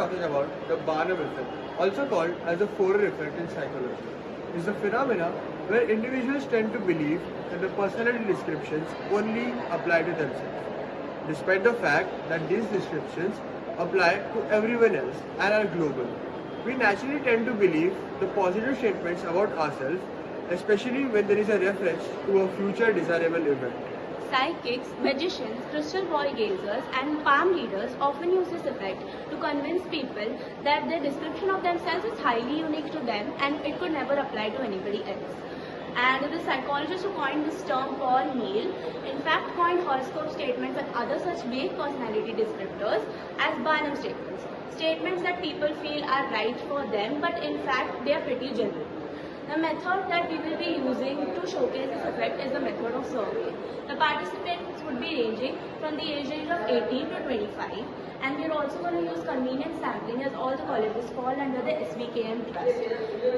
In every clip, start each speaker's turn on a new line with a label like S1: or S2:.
S1: talking about the Barnum effect, also called as the Forer effect in psychology. It's a phenomenon where individuals tend to believe that the personality descriptions only apply to themselves, despite the fact that these descriptions apply to everyone else and are global. We naturally tend to believe the positive statements about ourselves, especially when there is a reference to a future desirable event.
S2: Psychics, magicians, crystal ball gazers, and palm readers often use this effect to convince people that their description of themselves is highly unique to them and it could never apply to anybody else. And the psychologist who coined this term, Paul Neal, in fact coined horoscope statements and other such vague personality descriptors as Barnum statements. Statements that people feel are right for them, but in fact they are pretty general. The method that we will be using to showcase this effect is the method of survey. The participants would be ranging from the age range of 18 to 25, and we are also going to use convenient sampling as all the colleges fall under the SVKM trust.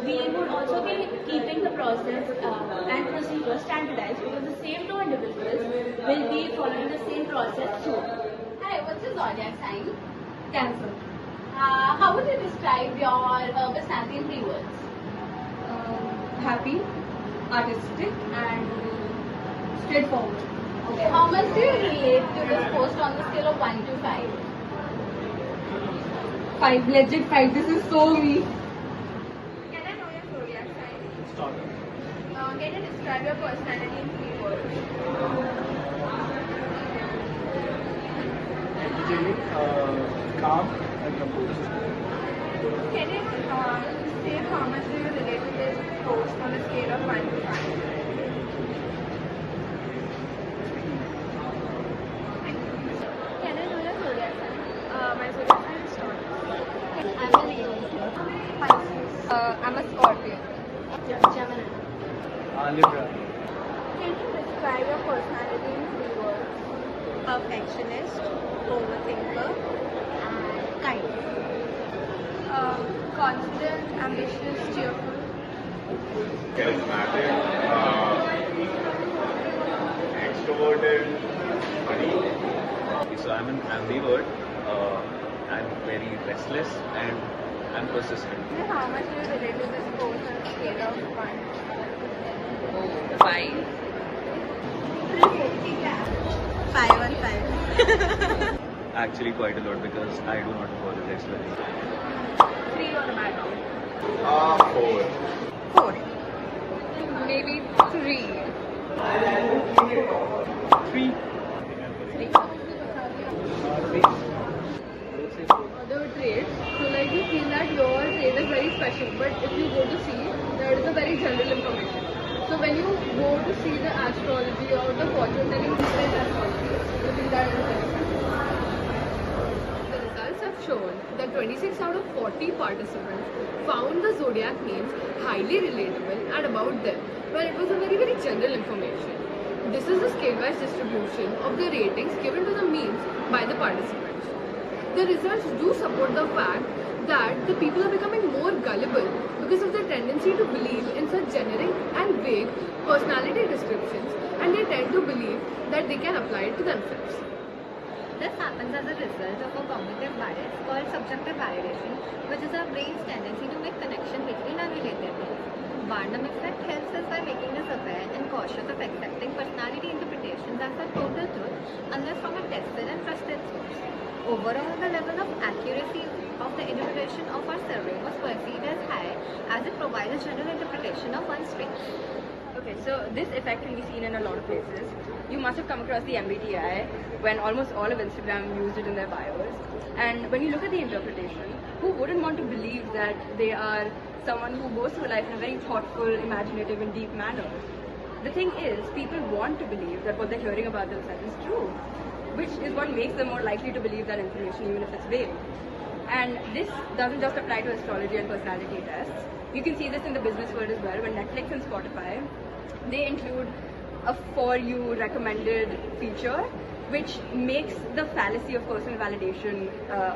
S2: We would also be keeping the process and procedure standardized because the same two individuals will be following the same process too.
S3: Hi, what's your zodiac sign?
S2: Cancer.
S3: How would you describe your personality in 3 words?
S2: Happy, artistic, and straightforward.
S3: Okay, how much do you relate to this post on the scale of 1 to 5?
S2: 5, legit 5. This is so me.
S3: Can I know your zodiac sign?
S1: Start.
S3: Can you describe your personality in 3 words?
S1: Calm and composed.
S3: Can you say how much do you relate to this post on a scale of 1 to 5? Can I know your zodiac sign? My zodiac sign is Taurus. I'm a Leo. Pisces. I'm a Scorpio.
S2: Gemini.
S1: Libra.
S3: Can you describe your personality in 3 words?
S2: Perfectionist, overthinker, and kind.
S3: Confident, ambitious, cheerful.
S4: Charismatic, extroverted, funny. So I'm an ambivert. I'm very restless and I'm persistent.
S3: How much do you relate to this post on a scale of 1?
S2: 5. 5 on 5.
S4: Actually quite a lot because I do not apologize for anything.
S3: 3 on a bad day.
S4: 4.
S2: 4. Maybe 3.
S1: 3.
S2: 3.
S5: Other traits, so like you feel that your trait is very special, but if you go to see, there is a very general information. So when you go to see the astrology or the fortune telling, you say astrology, you think that is very special. The results have shown that 26 out of 40 participants found the zodiac names highly relatable and about them, where it was a very general information. This is the scale-wise distribution of the ratings given to the memes by the participants. The results do support the fact that the people are becoming more gullible because of their tendency to believe in such generic and vague personality descriptions, and they tend to believe that they can apply it to themselves.
S6: This happens as a result of a cognitive bias called subjective validation, which is our brain's tendency to make connection between unrelated things. Barnum effect helps us by making us aware and cautious of accepting personality interpretations as a total truth unless from a tested and trusted source. Overall, the level of accuracy of the interpretation of our survey was perceived as high as it provides a general interpretation of one's traits.
S7: Okay, so this effect can be seen in a lot of places. You must have come across the MBTI when almost all of Instagram used it in their bios. And when you look at the interpretation, who wouldn't want to believe that they are someone who goes through life in a very thoughtful, imaginative and deep manner? The thing is, people want to believe that what they're hearing about themselves is true, which is what makes them more likely to believe that information even if it's vague. And this doesn't just apply to astrology and personality tests. You can see this in the business world as well. When Netflix and Spotify, they include a For You recommended feature, which makes the fallacy of personal validation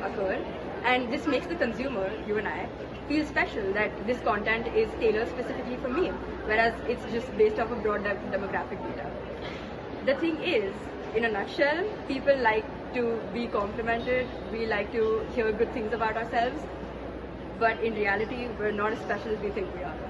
S7: occur. And this makes the consumer, you and I, feel special that this content is tailored specifically for me, whereas it's just based off of broad demographic data. The thing is, in a nutshell, people like to be complimented, we like to hear good things about ourselves, but in reality, we're not as special as we think we are.